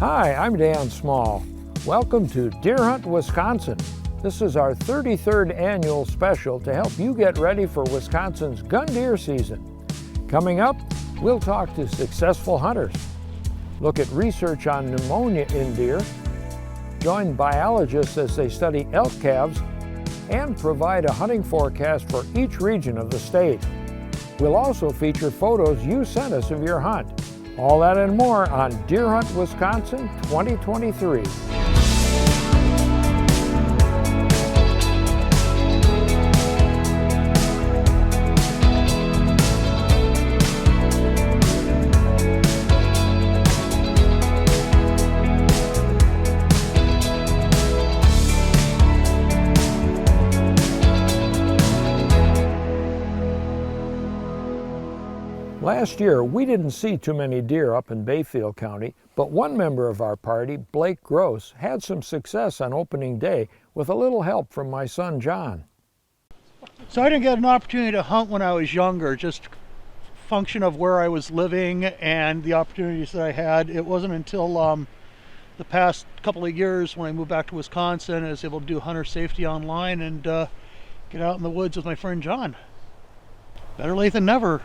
Hi, I'm Dan Small. Welcome to Deer Hunt, Wisconsin. This is our 33rd annual special to help you get ready for Wisconsin's gun deer season. Coming up, we'll talk to successful hunters, look at research on pneumonia in deer, join biologists as they study elk calves, and provide a hunting forecast for each region of the state. We'll also feature photos you sent us of your hunt. All that and more on Deer Hunt, Wisconsin 2023. Last year, we didn't see too many deer up in Bayfield County, but one member of our party, Blake Gross, had some success on opening day with a little help from my son, John. So I didn't get an opportunity to hunt when I was younger, just function of where I was living and the opportunities that I had. It wasn't until the past couple of years when I moved back to Wisconsin, I was able to do hunter safety online and get out in the woods with my friend John. Better late than never.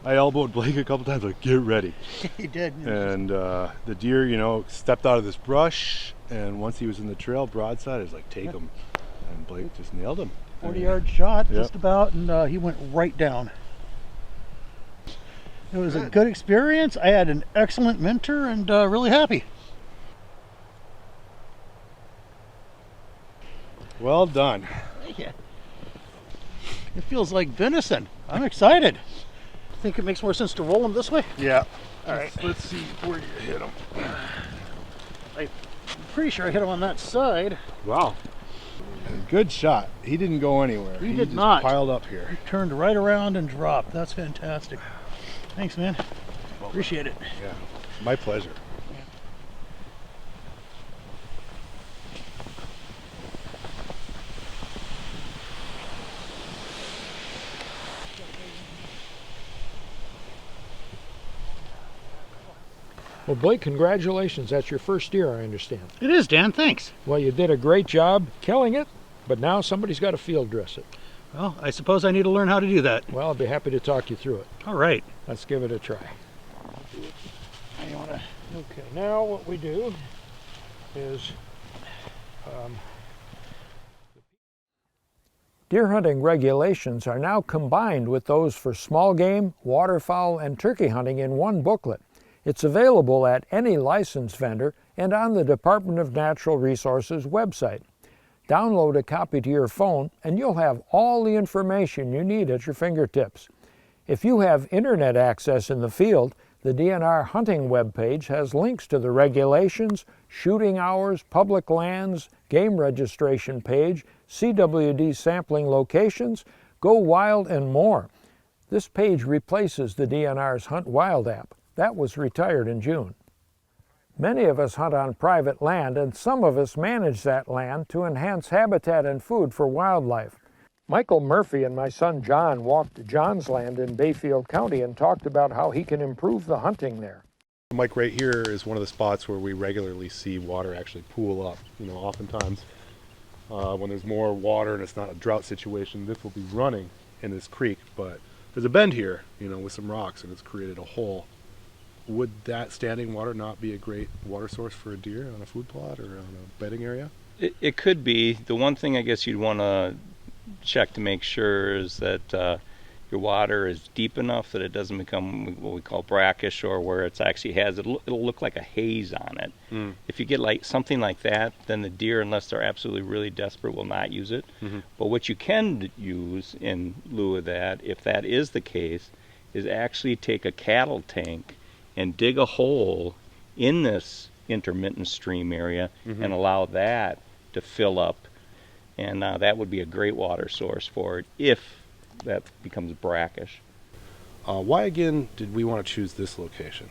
I elbowed Blake a couple times, like, get ready. He did. And the deer, stepped out of this brush, and once he was in the trail broadside, I was like, take him. And Blake just nailed him. 40-yard shot, just about, and he went right down. It was a good experience. I had an excellent mentor and really happy. Well done. Thank you. It feels like venison. I'm excited. Think it makes more sense to roll them this way? Yeah. All right. Let's see where you hit him. I'm pretty sure I hit him on that side. Wow. Good shot. He didn't go anywhere. He did just not. Piled up here. He turned right around and dropped. That's fantastic. Thanks, man. Appreciate it. Yeah. My pleasure. Well, Blake, congratulations. That's your first deer, I understand. It is, Dan. Thanks. Well, you did a great job killing it, but now somebody's got to field dress it. Well, I suppose I need to learn how to do that. Well, I'll be happy to talk you through it. All right. Let's give it a try. Okay, now what we do is deer hunting regulations are now combined with those for small game, waterfowl, and turkey hunting in one booklet. It's available at any licensed vendor and on the Department of Natural Resources website. Download a copy to your phone and you'll have all the information you need at your fingertips. If you have internet access in the field, the DNR hunting webpage has links to the regulations, shooting hours, public lands, game registration page, CWD sampling locations, Go Wild, and more. This page replaces the DNR's Hunt Wild app. That was retired in June. Many of us hunt on private land, and some of us manage that land to enhance habitat and food for wildlife. Michael Murphy and my son John walked John's land in Bayfield County and talked about how he can improve the hunting there. Mike, right here is one of the spots where we regularly see water actually pool up. Oftentimes when there's more water and it's not a drought situation, this will be running in this creek, but there's a bend here, with some rocks, and it's created a hole. Would that standing water not be a great water source for a deer on a food plot or on a bedding area? It could be. The one thing I guess you'd want to check to make sure is that your water is deep enough that it doesn't become what we call brackish, or where it's actually it'll look like a haze on it. If you get like something like that, then the deer, unless they're absolutely really desperate, will not use it. But what you can use in lieu of that, if that is the case, is actually take a cattle tank and dig a hole in this intermittent stream area and allow that to fill up. And that would be a great water source for it if that becomes brackish. Why again did we want to choose this location?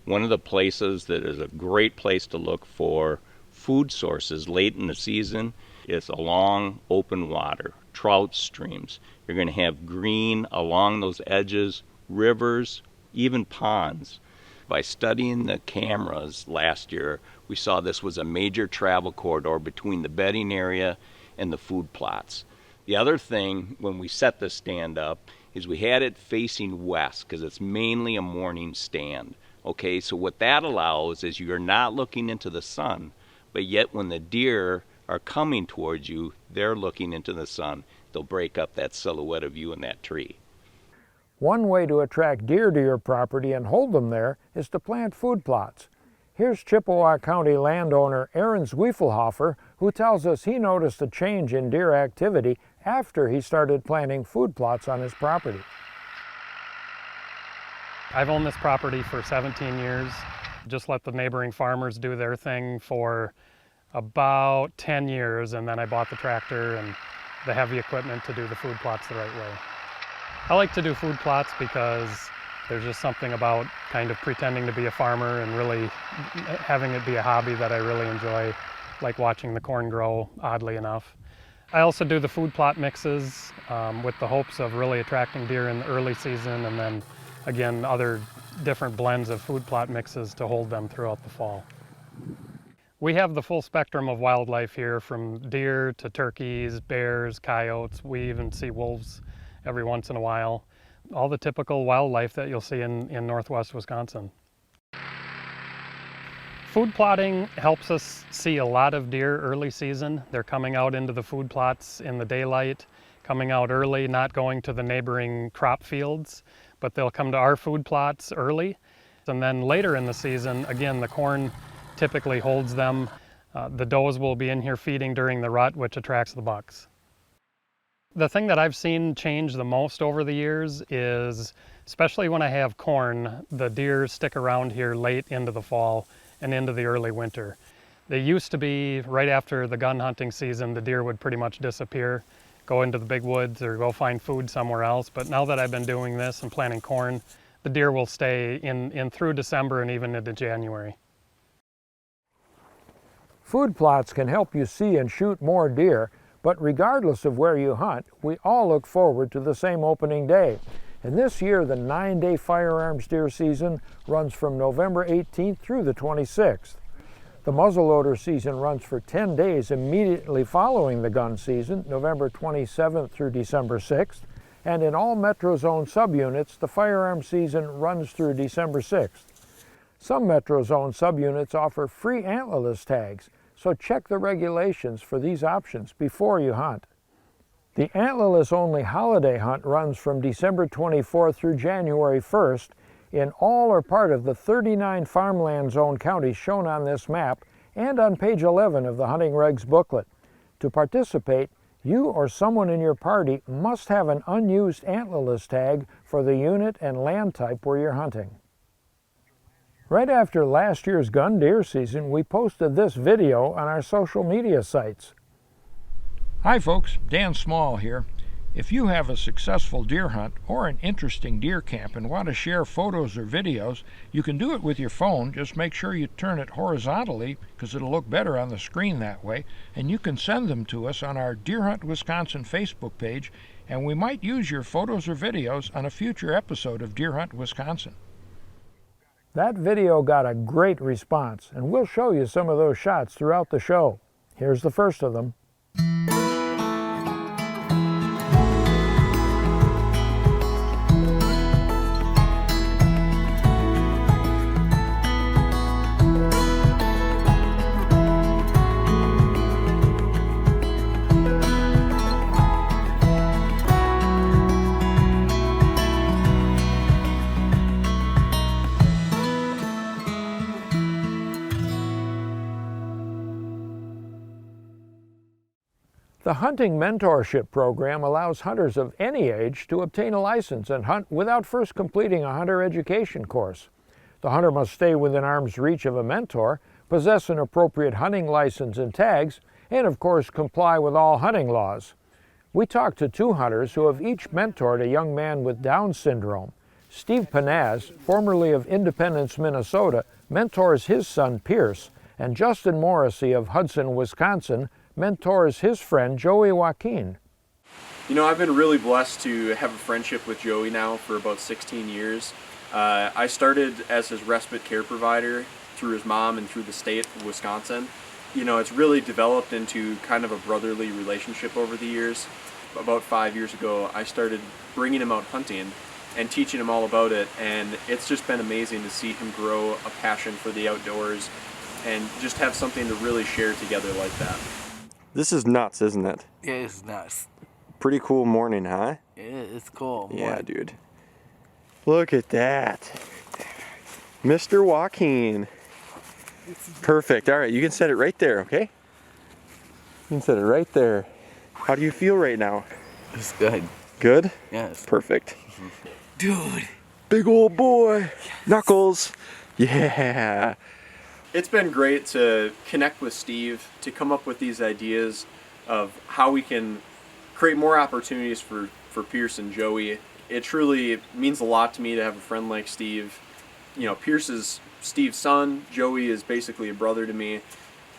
One of the places that is a great place to look for food sources late in the season is along open water, trout streams. You're going to have green along those edges, rivers, even ponds. By studying the cameras last year, we saw this was a major travel corridor between the bedding area and the food plots. The other thing, when we set the stand up, is we had it facing west because it's mainly a morning stand. Okay, so what that allows is you're not looking into the sun, but yet when the deer are coming towards you, they're looking into the sun. They'll break up that silhouette of you in that tree. One way to attract deer to your property and hold them there is to plant food plots. Here's Chippewa County landowner Aaron Zwiefelhofer, who tells us he noticed a change in deer activity after he started planting food plots on his property. I've owned this property for 17 years. Just let the neighboring farmers do their thing for about 10 years, and then I bought the tractor and the heavy equipment to do the food plots the right way. I like to do food plots because there's just something about kind of pretending to be a farmer and really having it be a hobby that I really enjoy, like watching the corn grow, oddly enough. I also do the food plot mixes with the hopes of really attracting deer in the early season, and then again other different blends of food plot mixes to hold them throughout the fall. We have the full spectrum of wildlife here, from deer to turkeys, bears, coyotes. We even see wolves every once in a while. All the typical wildlife that you'll see in northwest Wisconsin. Food plotting helps us see a lot of deer early season. They're coming out into the food plots in the daylight, coming out early, not going to the neighboring crop fields, but they'll come to our food plots early. And then later in the season, again, the corn typically holds them. The does will be in here feeding during the rut, which attracts the bucks. The thing that I've seen change the most over the years is, especially when I have corn, the deer stick around here late into the fall and into the early winter. They used to be right after the gun hunting season, the deer would pretty much disappear, go into the big woods or go find food somewhere else. But now that I've been doing this and planting corn, the deer will stay in through December and even into January. Food plots can help you see and shoot more deer, but regardless of where you hunt, we all look forward to the same opening day. And this year, the 9-day firearms deer season runs from November 18th through the 26th. The muzzleloader season runs for 10 days immediately following the gun season, November 27th through December 6th. And in all Metro Zone subunits, the firearms season runs through December 6th. Some Metro Zone subunits offer free antlerless tags, so check the regulations for these options before you hunt. The antlerless only holiday hunt runs from December 24th through January 1st in all or part of the 39 farmland zone counties shown on this map and on page 11 of the Hunting Regs booklet. To participate, you or someone in your party must have an unused antlerless tag for the unit and land type where you're hunting. Right after last year's gun deer season, we posted this video on our social media sites. Hi folks, Dan Small here. If you have a successful deer hunt or an interesting deer camp and want to share photos or videos, you can do it with your phone. Just make sure you turn it horizontally because it'll look better on the screen that way. And you can send them to us on our Deer Hunt Wisconsin Facebook page, and we might use your photos or videos on a future episode of Deer Hunt Wisconsin. That video got a great response, and we'll show you some of those shots throughout the show. Here's the first of them. The Hunting Mentorship program allows hunters of any age to obtain a license and hunt without first completing a hunter education course. The hunter must stay within arm's reach of a mentor, possess an appropriate hunting license and tags, and of course comply with all hunting laws. We talked to two hunters who have each mentored a young man with Down syndrome. Steve Panaz, formerly of Independence, Minnesota, mentors his son Pierce, and Justin Morrissey of Hudson, Wisconsin, mentors his friend Joey Joaquin. You know, I've been really blessed to have a friendship with Joey now for about 16 years. I started as his respite care provider through his mom and through the state of Wisconsin. You know, it's really developed into kind of a brotherly relationship over the years. About 5 years ago, I started bringing him out hunting and teaching him all about it, and it's just been amazing to see him grow a passion for the outdoors and just have something to really share together like that. This is nuts, isn't it? Yeah, it's nuts. Pretty cool morning, huh? Yeah, it's cool. Yeah, dude. Look at that. Mr. Joaquin. Perfect. All right, you can set it right there, okay? You can set it right there. How do you feel right now? It's good. Good? Yes. Perfect. Dude. Big old boy. Yes. Knuckles. Yeah. It's been great to connect with Steve, to come up with these ideas of how we can create more opportunities for Pierce and Joey. It truly means a lot to me to have a friend like Steve. You know, Pierce is Steve's son. Joey is basically a brother to me.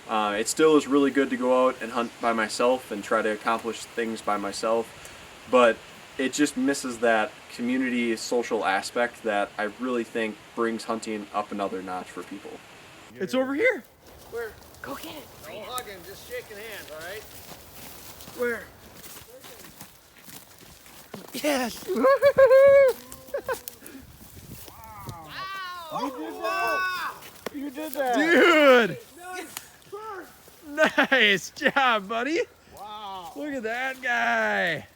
It still is really good to go out and hunt by myself and try to accomplish things by myself, but it just misses that community social aspect that I really think brings hunting up another notch for people. It's over here. Where? Go get it. No hugging, just shaking hands, all right? Where? Yes. You did that. Dude. Nice job, buddy. Wow. Look at that guy.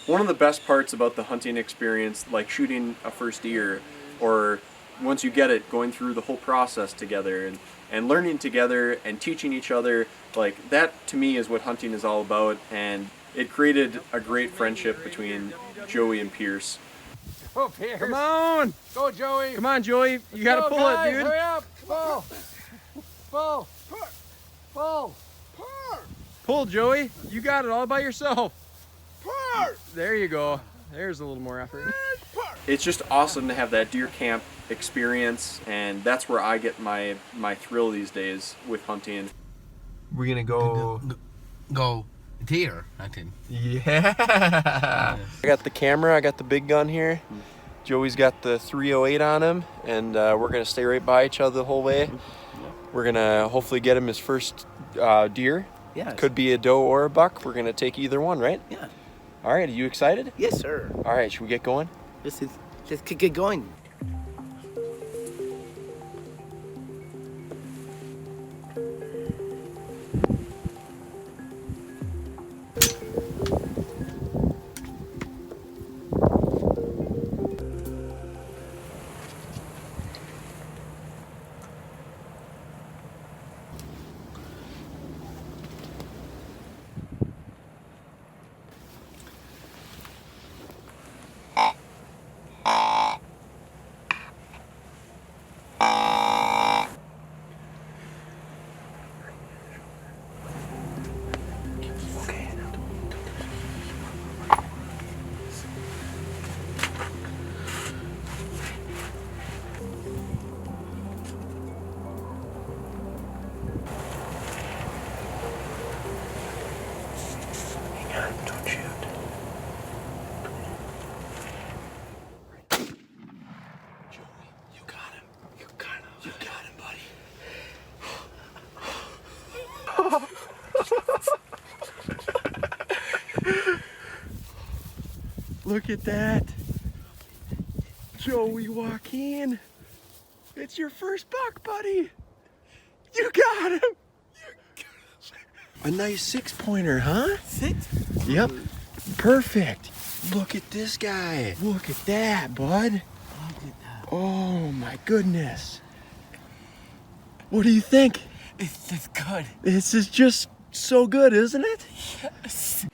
One of the best parts about the hunting experience, like shooting a first deer, or once you get it, going through the whole process together and learning together and teaching each other, like that to me is what hunting is all about, and it created a great friendship between Joey and Pierce. Go, Pierce. Come on. Go, Joey. Come on, Joey. You gotta Go, pull guys. it, dude. Hurry up. Pull. Pull. Pull. Pull, Joey. You got it all by yourself. There you go. There's a little more effort. It's just awesome to have that deer camp experience, and that's where I get my thrill these days with hunting. We're gonna go. Go deer hunting. Yeah. I got the camera. I got the big gun here. Joey's got the 308 on him, and we're gonna stay right by each other the whole way. We're gonna hopefully get him his first deer. Yeah. Could be a doe or a buck. We're gonna take either one, right? Yeah. All right. Are you excited? Yes, sir. All right. Should we get going? Let's get going. Don't shoot. Joey, you got him. You got him, buddy. Look at that. Joey Joaquin. It's your first buck, buddy. You got him. A nice 6-pointer, huh? 6? Yep. Perfect. Look at this guy. Look at that, bud. Look at that. Oh my goodness. What do you think? It's just good. This is just so good, isn't it? Yes.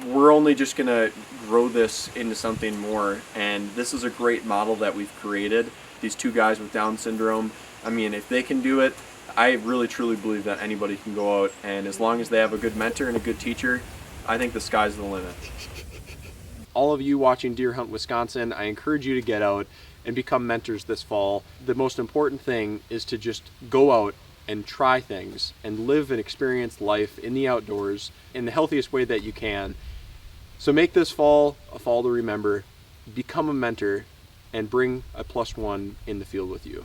We're only just gonna grow this into something more, and this is a great model that we've created. These two guys with Down syndrome. I mean, if they can do it, I really truly believe that anybody can go out, and as long as they have a good mentor and a good teacher, I think the sky's the limit. All of you watching Deer Hunt Wisconsin, I encourage you to get out and become mentors this fall. The most important thing is to just go out and try things and live and experience life in the outdoors in the healthiest way that you can. So make this fall a fall to remember. Become a mentor and bring a +1 in the field with you.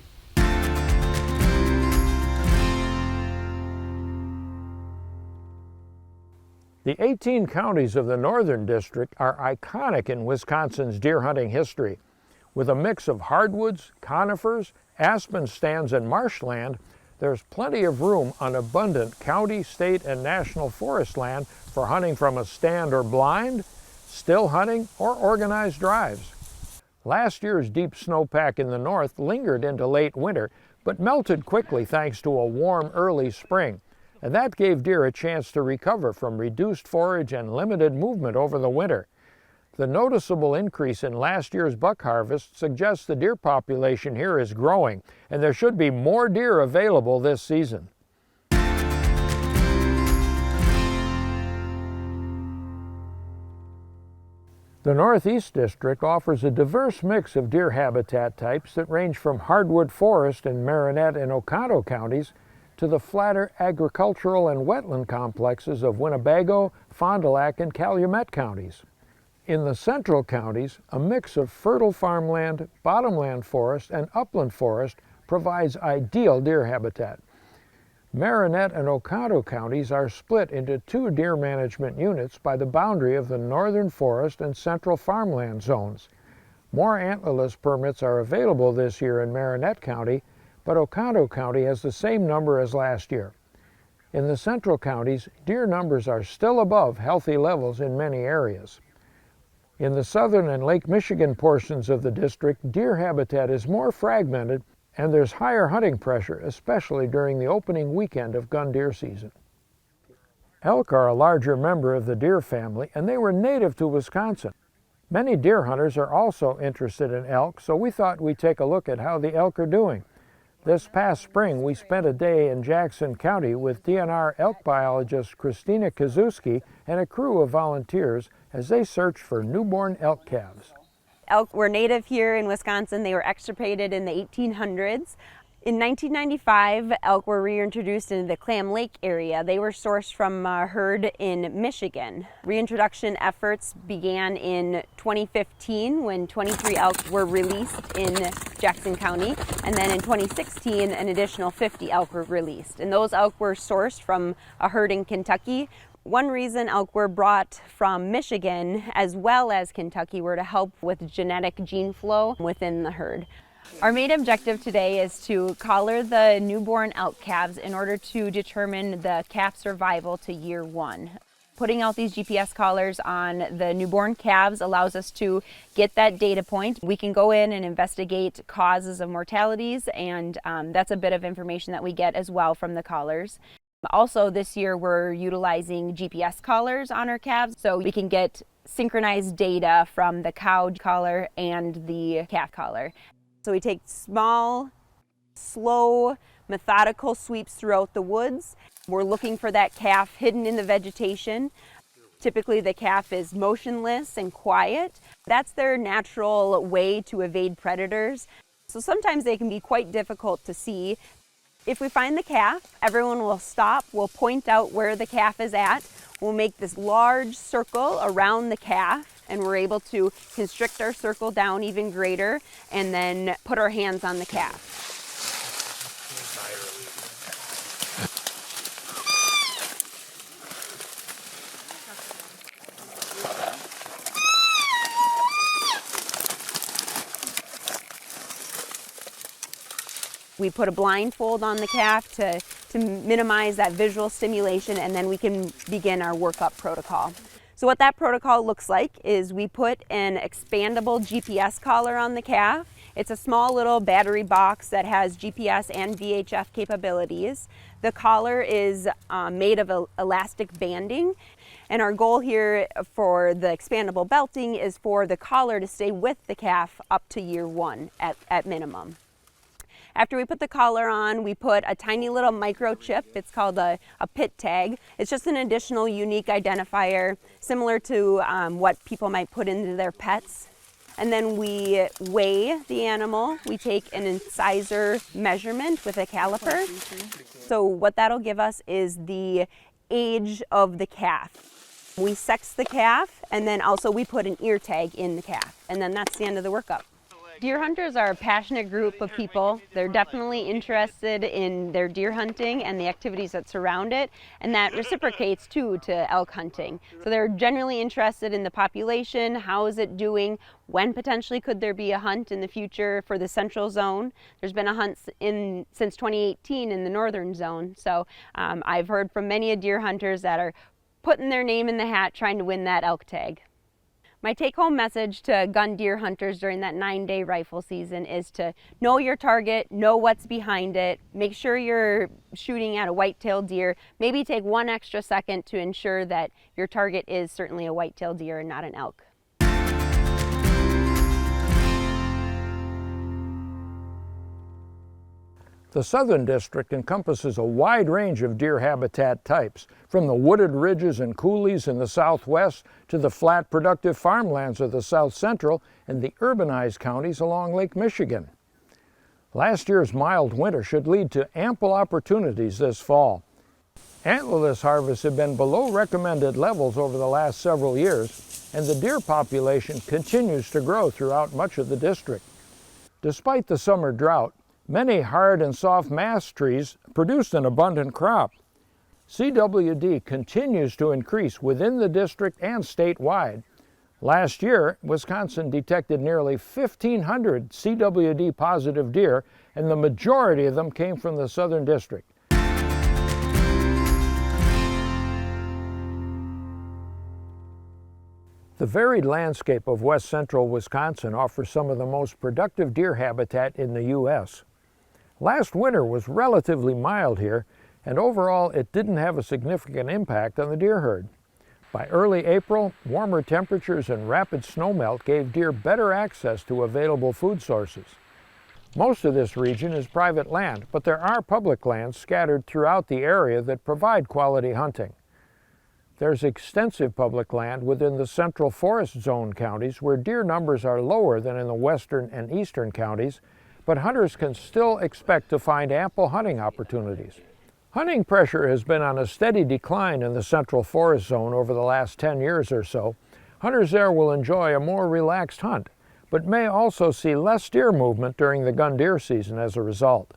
The 18 counties of the Northern District are iconic in Wisconsin's deer hunting history. With a mix of hardwoods, conifers, aspen stands, and marshland, there's plenty of room on abundant county, state, and national forest land for hunting from a stand or blind, still hunting, or organized drives. Last year's deep snowpack in the north lingered into late winter, but melted quickly thanks to a warm early spring. And that gave deer a chance to recover from reduced forage and limited movement over the winter. The noticeable increase in last year's buck harvest suggests the deer population here is growing, and there should be more deer available this season. The Northeast District offers a diverse mix of deer habitat types that range from hardwood forest in Marinette and Oconto counties to the flatter agricultural and wetland complexes of Winnebago, Fond du Lac, and Calumet counties. In the central counties, a mix of fertile farmland, bottomland forest, and upland forest provides ideal deer habitat. Marinette and Oconto counties are split into 2 deer management units by the boundary of the northern forest and central farmland zones. More antlerless permits are available this year in Marinette County, but Oconto County has the same number as last year. In the central counties, deer numbers are still above healthy levels in many areas. In the southern and Lake Michigan portions of the district, deer habitat is more fragmented and there's higher hunting pressure, especially during the opening weekend of gun deer season. Elk are a larger member of the deer family, and they were native to Wisconsin. Many deer hunters are also interested in elk, so we thought we'd take a look at how the elk are doing. This past spring, we spent a day in Jackson County with DNR elk biologist Christina Kazuski and a crew of volunteers as they searched for newborn elk calves. Elk were native here in Wisconsin. They were extirpated in the 1800s. In 1995, elk were reintroduced into the Clam Lake area. They were sourced from a herd in Michigan. Reintroduction efforts began in 2015 when 23 elk were released in Jackson County, and then in 2016 an additional 50 elk were released. And those elk were sourced from a herd in Kentucky. One reason elk were brought from Michigan as well as Kentucky were to help with genetic gene flow within the herd. Our main objective today is to collar the newborn elk calves in order to determine the calf survival to year 1. Putting out these GPS collars on the newborn calves allows us to get that data point. We can go in and investigate causes of mortalities, and that's a bit of information that we get as well from the collars. Also, this year we're utilizing GPS collars on our calves, so we can get synchronized data from the cow collar and the calf collar. So we take small, slow, methodical sweeps throughout the woods. We're looking for that calf hidden in the vegetation. Typically the calf is motionless and quiet. That's their natural way to evade predators. So sometimes they can be quite difficult to see. If we find the calf, everyone will stop, we'll point out where the calf is at. We'll make this large circle around the calf, and we're able to constrict our circle down even greater and then put our hands on the calf. We put a blindfold on the calf to minimize that visual stimulation, and then we can begin our workup protocol. So what that protocol looks like is we put an expandable GPS collar on the calf. It's a small little battery box that has GPS and VHF capabilities. The collar is made of elastic banding, and our goal here for the expandable belting is for the collar to stay with the calf up to year 1 at minimum. After we put the collar on, we put a tiny little microchip. It's called a pit tag. It's just an additional unique identifier, similar to what people might put into their pets. And then we weigh the animal. We take an incisor measurement with a caliper. So what that'll give us is the age of the calf. We sex the calf, and then also we put an ear tag in the calf. And then that's the end of the workup. Deer hunters are a passionate group of people. They're definitely interested in their deer hunting and the activities that surround it, and that reciprocates too to elk hunting. So they're generally interested in the population, how is it doing, when potentially could there be a hunt in the future for the central zone. There's been a hunt since 2018 in the northern zone. So I've heard from many deer hunters that are putting their name in the hat trying to win that elk tag. My take-home message to gun deer hunters during that 9-day rifle season is to know your target, know what's behind it, make sure you're shooting at a white-tailed deer, maybe take 1 extra second to ensure that your target is certainly a white-tailed deer and not an elk. The Southern District encompasses a wide range of deer habitat types, from the wooded ridges and coulees in the southwest to the flat productive farmlands of the south central and the urbanized counties along Lake Michigan. Last year's mild winter should lead to ample opportunities this fall. Antlerless harvests have been below recommended levels over the last several years, and the deer population continues to grow throughout much of the district. Despite the summer drought, many hard and soft mass trees produced an abundant crop. CWD continues to increase within the district and statewide. Last year, Wisconsin detected nearly 1,500 CWD positive deer, and the majority of them came from the Southern District. The varied landscape of west central Wisconsin offers some of the most productive deer habitat in the U.S. Last winter was relatively mild here, and overall it didn't have a significant impact on the deer herd. By early April, warmer temperatures and rapid snowmelt gave deer better access to available food sources. Most of this region is private land, but there are public lands scattered throughout the area that provide quality hunting. There's extensive public land within the central forest zone counties where deer numbers are lower than in the western and eastern counties, but hunters can still expect to find ample hunting opportunities. Hunting pressure has been on a steady decline in the central forest zone over the last 10 years or so. Hunters there will enjoy a more relaxed hunt, but may also see less deer movement during the gun deer season as a result.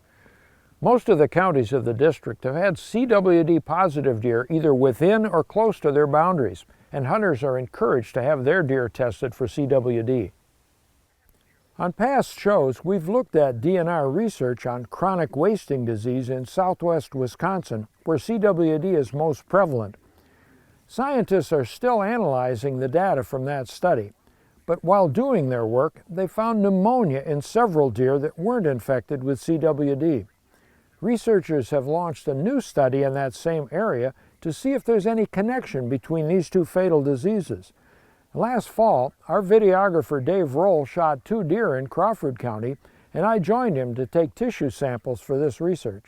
Most of the counties of the district have had CWD positive deer either within or close to their boundaries, and hunters are encouraged to have their deer tested for CWD. On past shows, we've looked at DNR research on chronic wasting disease in southwest Wisconsin, where CWD is most prevalent. Scientists are still analyzing the data from that study, but while doing their work, they found pneumonia in several deer that weren't infected with CWD. Researchers have launched a new study in that same area to see if there's any connection between these two fatal diseases. Last fall, our videographer Dave Roll shot 2 deer in Crawford County, and I joined him to take tissue samples for this research.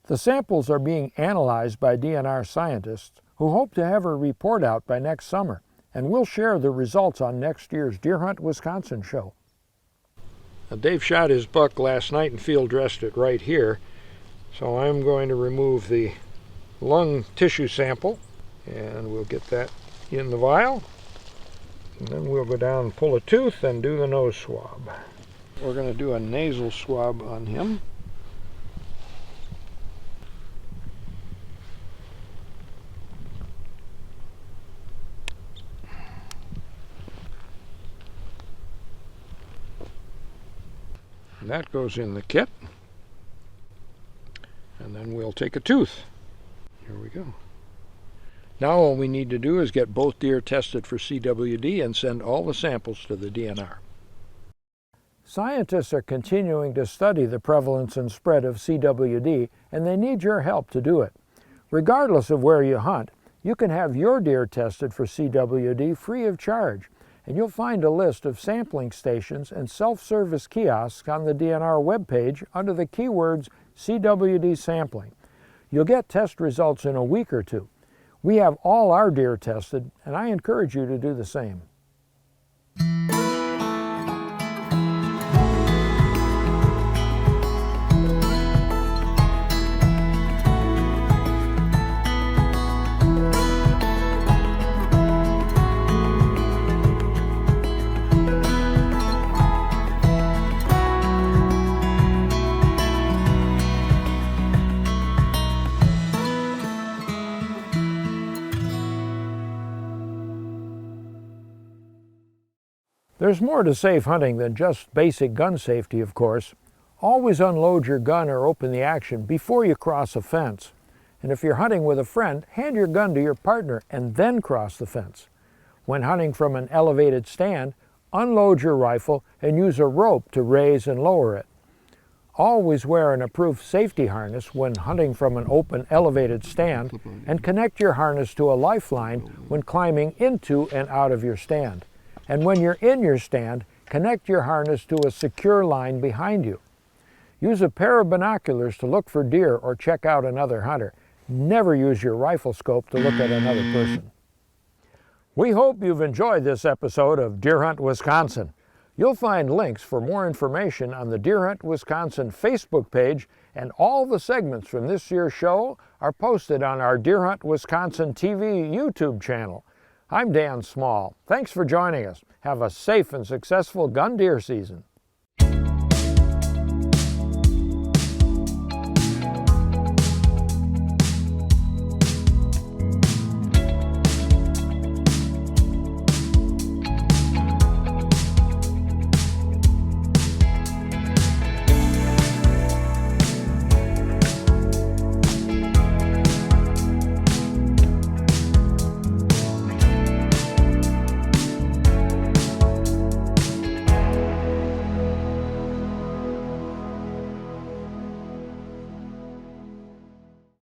The samples are being analyzed by DNR scientists, who hope to have a report out by next summer, and we'll share the results on next year's Deer Hunt Wisconsin show. Now, Dave shot his buck last night and field dressed it right here, so I'm going to remove the lung tissue sample, and we'll get that in the vial. And then we'll go down and pull a tooth and do the nose swab. We're going to do a nasal swab on him. And that goes in the kit. And then we'll take a tooth. Here we go. Now all we need to do is get both deer tested for CWD and send all the samples to the DNR. Scientists are continuing to study the prevalence and spread of CWD, and they need your help to do it. Regardless of where you hunt, you can have your deer tested for CWD free of charge, and you'll find a list of sampling stations and self-service kiosks on the DNR webpage under the keywords CWD sampling. You'll get test results in a week or two. We have all our deer tested, and I encourage you to do the same. There's more to safe hunting than just basic gun safety, of course. Always unload your gun or open the action before you cross a fence. And if you're hunting with a friend, hand your gun to your partner and then cross the fence. When hunting from an elevated stand, unload your rifle and use a rope to raise and lower it. Always wear an approved safety harness when hunting from an open elevated stand, and connect your harness to a lifeline when climbing into and out of your stand. And when you're in your stand, connect your harness to a secure line behind you. Use a pair of binoculars to look for deer or check out another hunter. Never use your rifle scope to look at another person. We hope you've enjoyed this episode of Deer Hunt Wisconsin. You'll find links for more information on the Deer Hunt Wisconsin Facebook page, and all the segments from this year's show are posted on our Deer Hunt Wisconsin TV YouTube channel. I'm Dan Small. Thanks for joining us. Have a safe and successful gun deer season.